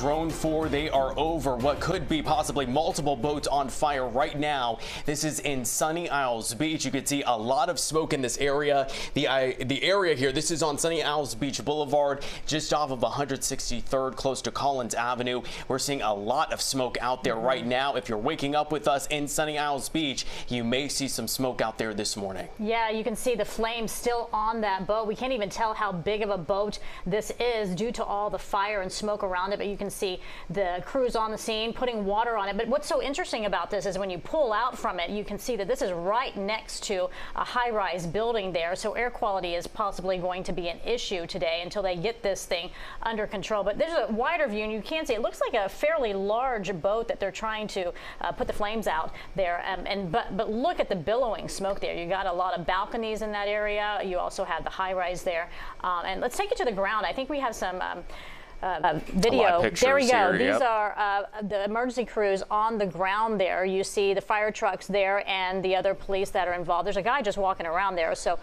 Drone 4, they are over what could be possibly multiple boats on fire right now. This is in Sunny Isles Beach. You can see a lot of smoke in this area. The area here, this is on Sunny Isles Beach Boulevard, just off of 163rd, close to Collins Avenue. We're seeing a lot of smoke out there right now. If you're waking up with us in Sunny Isles Beach, you may see some smoke out there this morning. Yeah, you can see the flames still on that boat. We can't even tell how big of a boat this is due to all the fire and smoke around it, but you can see the crews on the scene putting water on it. But what's so interesting about this is when you pull out from it, you can see that this is right next to a high-rise building there, so air quality is possibly going to be an issue today until they get this thing under control. But there's a wider view, and you can see it looks like a fairly large boat that they're trying to put the flames out there. But look at the billowing smoke there. You got a lot of balconies in that area. You also have the high-rise there. And let's take it to the ground. I think we have some video. There we go. These are the emergency crews on the ground there. You see the fire trucks there and the other police that are involved. There's a guy just walking around there. So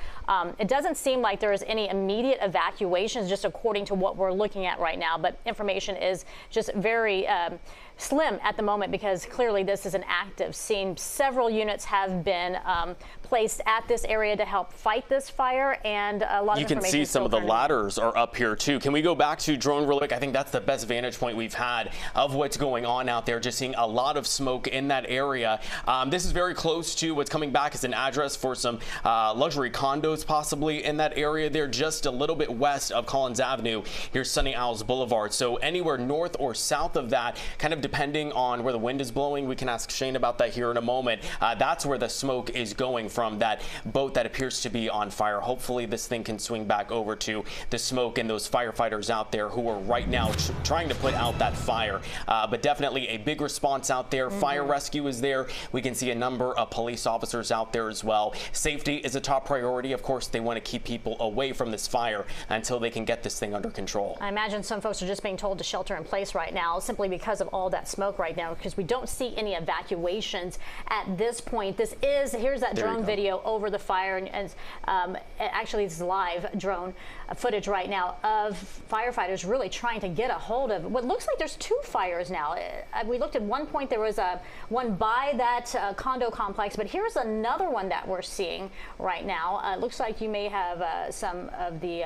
it doesn't seem like there is any immediate evacuations, just according to what we're looking at right now. But information is just very slim at the moment because clearly this is an active scene. Several units have been placed at this area to help fight this fire, and a lot of information. You can see some of the ladders are up here too. Can we go back to drone real quick? I think that's the best vantage point we've had of what's going on out there. Just seeing a lot of smoke in that area. This is very close to what's coming back as an address for some luxury condos possibly in that area there, just a little bit west of Collins Avenue. Here's Sunny Isles Boulevard. So anywhere north or south of that, kind of depending on where the wind is blowing, we can ask Shane about that here in a moment. That's where the smoke is going from that boat that appears to be on fire. Hopefully this thing can swing back over to the smoke and those firefighters out there who are right now trying to put out that fire. But definitely a big response out there. Fire rescue is there. We can see a number of police officers out there as well. Safety is a top priority. Of course, they want to keep people away from this fire until they can get this thing under control. I imagine some folks are just being told to shelter in place right now simply because of all that smoke right now, because we don't see any evacuations at this point. Here's that drone video over the fire, and actually this is live drone footage right now of firefighters really trying to get a hold of what looks like there's two fires now. We looked at one point, there was one by that condo complex, but here's another one that we're seeing right now. It looks like you may have some of the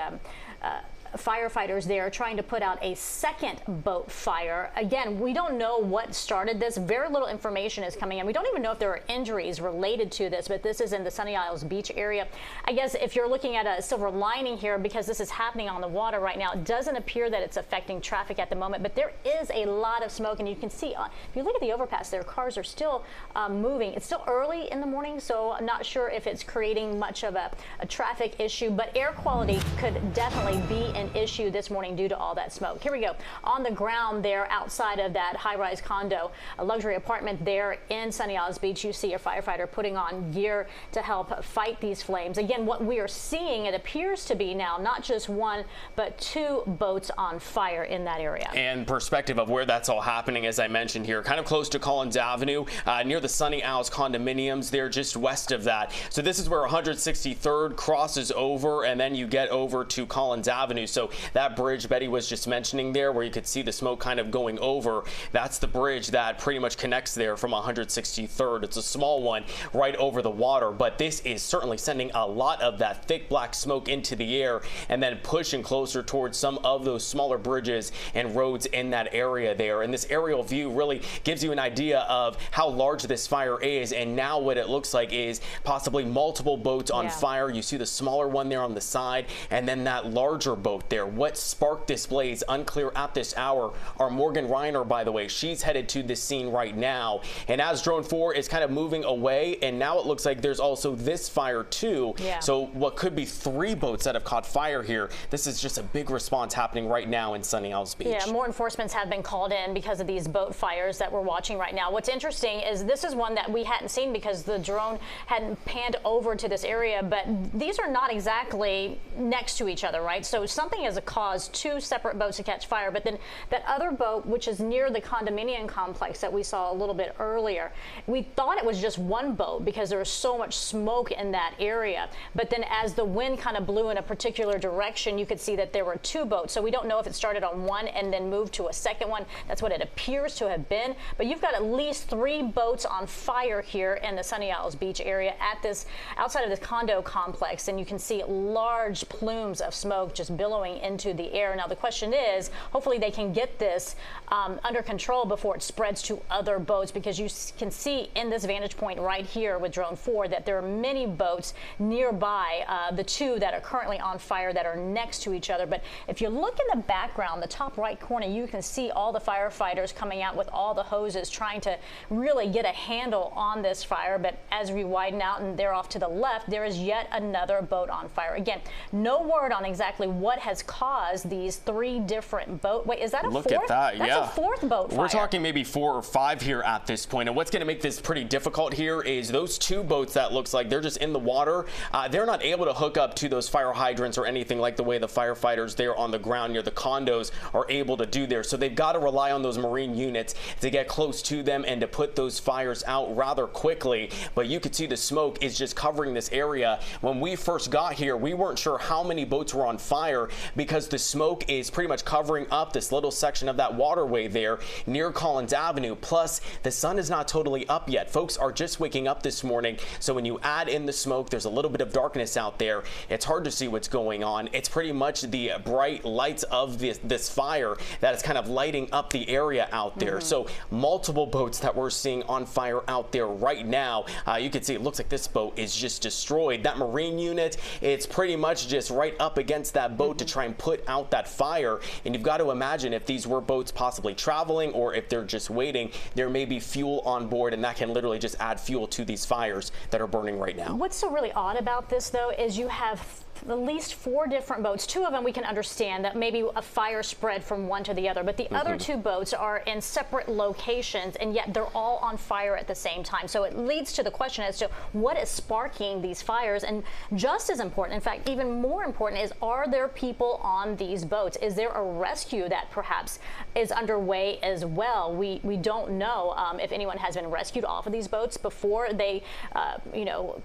firefighters there trying to put out a second boat fire. Again, we don't know what started this. Very little information is coming in. We don't even know if there are injuries related to this, but this is in the Sunny Isles Beach area. I guess if you're looking at a silver lining here, because this is happening on the water right now, it doesn't appear that it's affecting traffic at the moment, but there is a lot of smoke, and you can see, if you look at the overpass there, cars are still moving. It's still early in the morning, so I'm not sure if it's creating much of a traffic issue, but air quality could definitely be an issue this morning due to all that smoke. Here we go. On the ground there outside of that high-rise condo, a luxury apartment there in Sunny Isles Beach, you see a firefighter putting on gear to help fight these flames. Again, what we are seeing, it appears to be now not just one, but two boats on fire in that area. And perspective of where that's all happening, as I mentioned here, kind of close to Collins Avenue, near the Sunny Isles condominiums there, just west of that. So this is where 163rd crosses over, and then you get over to Collins Avenue. So that bridge Betty was just mentioning there, where you could see the smoke kind of going over, that's the bridge that pretty much connects there from 163rd. It's a small one right over the water, but this is certainly sending a lot of that thick black smoke into the air and then pushing closer towards some of those smaller bridges and roads in that area there. And this aerial view really gives you an idea of how large this fire is, and now what it looks like is possibly multiple boats on fire. You see the smaller one there on the side, and then that larger boat there. What sparked this blaze, unclear at this hour. Our Morgan Reiner, by the way, she's headed to this scene right now. And as drone 4 is kind of moving away, and now it looks like there's also this fire too. So what could be 3 boats that have caught fire here. This is just a big response happening right now in Sunny Isles Beach. Yeah, more enforcements have been called in because of these boat fires that we're watching right now. What's interesting is this is one that we hadn't seen because the drone hadn't panned over to this area, but these are not exactly next to each other, right? So some something has caused 2 separate boats to catch fire. But then that other boat, which is near the condominium complex that we saw a little bit earlier, we thought it was just one boat because there was so much smoke in that area. But then as the wind kind of blew in a particular direction, you could see that there were 2 boats. So we don't know if it started on one and then moved to a second one. That's what it appears to have been. But you've got at least 3 boats on fire here in the Sunny Isles Beach area at this outside of this condo complex, and you can see large plumes of smoke just billowing into the air. Now the question is, hopefully they can get this under control before it spreads to other boats, because you can see in this vantage point right here with drone 4 that there are many boats nearby, the 2 that are currently on fire that are next to each other. But if you look in the background, the top right corner, you can see all the firefighters coming out with all the hoses trying to really get a handle on this fire. But as we widen out and they're off to the left, there is yet another boat on fire. Again, no word on exactly what has caused these 3 different boat. Wait, is that a 4th? Look at that, That's yeah. a 4th boat fire. We're talking maybe 4 or 5 here at this point. And what's going to make this pretty difficult here is those 2 boats that looks like they're just in the water. They're not able to hook up to those fire hydrants or anything like the way the firefighters there on the ground near the condos are able to do there. So they've got to rely on those marine units to get close to them and to put those fires out rather quickly. But you could see the smoke is just covering this area. When we first got here, we weren't sure how many boats were on fire because the smoke is pretty much covering up this little section of that waterway there near Collins Avenue. Plus, the sun is not totally up yet. Folks are just waking up this morning. So when you add in the smoke, there's a little bit of darkness out there. It's hard to see what's going on. It's pretty much the bright lights of this fire that is kind of lighting up the area out there. So multiple boats that we're seeing on fire out there right now. You can see it looks like this boat is just destroyed. That marine unit, it's pretty much just right up against that boat to try and put out that fire. And you've got to imagine if these were boats possibly traveling or if they're just waiting, there may be fuel on board, and that can literally just add fuel to these fires that are burning right now. What's so really odd about this, though, is you have at least 4 different boats. 2 of them we can understand that maybe a fire spread from one to the other, but the other 2 boats are in separate locations, and yet they're all on fire at the same time. So it leads to the question as to what is sparking these fires. And just as important, in fact, even more important, is are there people on these boats? Is there a rescue that perhaps is underway as well? We don't know if anyone has been rescued off of these boats before they,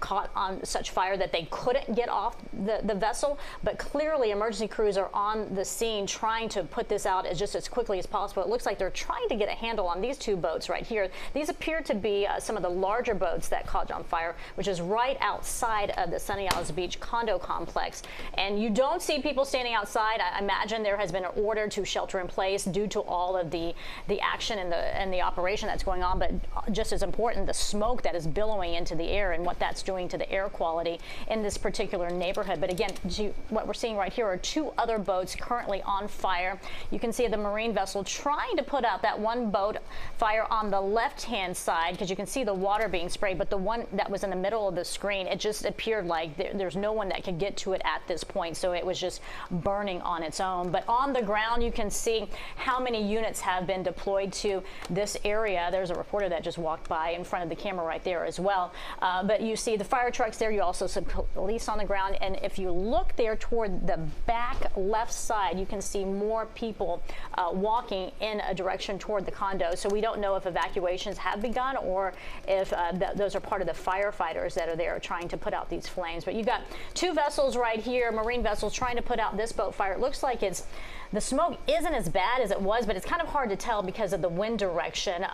caught on such fire that they couldn't get off the vessel. But clearly emergency crews are on the scene trying to put this out as quickly as possible. It looks like they're trying to get a handle on these 2 boats right here. These appear to be some of the larger boats that caught on fire, which is right outside of the Sunny Isles Beach condo complex. And you don't see people standing outside. I imagine there has been an order to shelter in place due to all of the action and the operation that's going on. But just as important, the smoke that is billowing into the air and what that's doing to the air quality in this particular neighborhood. But again, what we're seeing right here are 2 other boats currently on fire. You can see the marine vessel trying to put out that one boat fire on the left-hand side, because you can see the water being sprayed, but the one that was in the middle of the screen, it just appeared like there's no one that could get to it at this point, so it was just burning on its own. But on the ground, you can see how many units have been deployed to this area. There's a reporter that just walked by in front of the camera right there as well. But you see the fire trucks there. You also see police on the ground, and if you look there toward the back left side, you can see more people walking in a direction toward the condo. So we don't know if evacuations have begun or if those are part of the firefighters that are there trying to put out these flames. But you've got 2 vessels right here, marine vessels, trying to put out this boat fire. It looks like the smoke isn't as bad as it was, but it's kind of hard to tell because of the wind direction.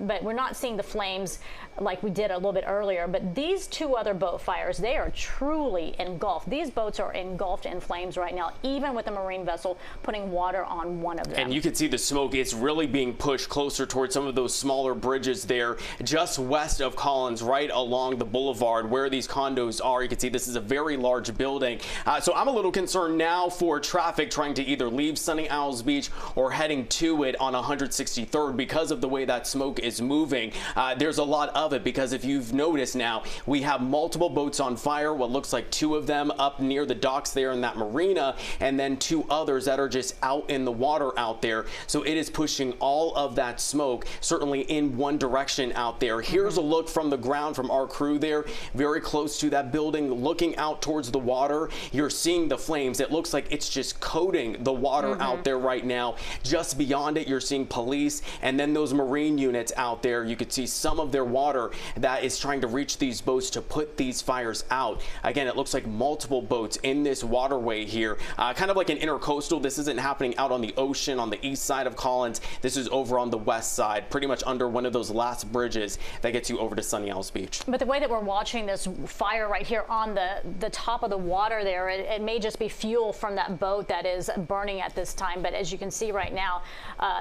But we're not seeing the flames like we did a little bit earlier. But these 2 other boat fires, they are truly engulfed. These boats are engulfed in flames right now, even with the marine vessel putting water on one of them. And you can see the smoke is really being pushed closer towards some of those smaller bridges there just west of Collins, right along the boulevard where these condos are. You can see this is a very large building. So I'm a little concerned now for traffic trying to either leave Sunny Isles Beach or heading to it on 163rd because of the way that smoke is moving. There's a lot of it because if you've noticed now, we have multiple boats on fire, what looks like 2 of them up near the docks there in that marina, and then 2 others that are just out in the water out there. So it is pushing all of that smoke certainly in one direction out there. Here's a look from the ground from our crew there, very close to that building, looking out towards the water. You're seeing the flames. It looks like it's just coating the water out there right now. Just beyond it, you're seeing police and then those marine units out there. You could see some of their water that is trying to reach these boats to put these fires out. Again, it looks like multiple boats in this waterway here, kind of like an intercoastal. This isn't happening out on the ocean on the east side of Collins. This is over on the west side, pretty much under one of those last bridges that gets you over to Sunny Isles Beach. But the way that we're watching this fire right here on the top of the water there, it may just be fuel from that boat that is burning at this time. But as you can see right now,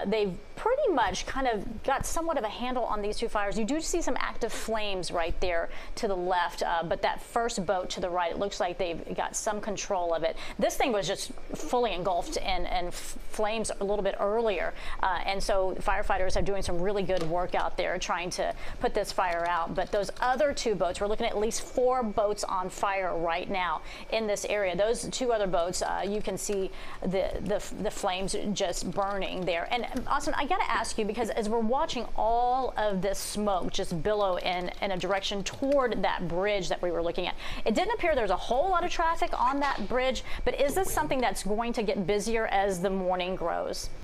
they've pretty much kind of got somewhat of a handle on these 2 fires. You do see some active flames right there to the left, but that first boat to the right, it looks like they've got some control of it. This thing was just fully engulfed in flames a little bit earlier, and so firefighters are doing some really good work out there trying to put this fire out. But those other 2 boats, we're looking at least 4 boats on fire right now in this area. Those 2 other boats, you can see the flames just burning there. And Austin, I got to ask you, because as we're watching all of this smoke just billow in a direction toward that bridge that we were looking at, it didn't appear there's a whole lot of traffic on that bridge, but is this something that's going to get busier as the morning grows?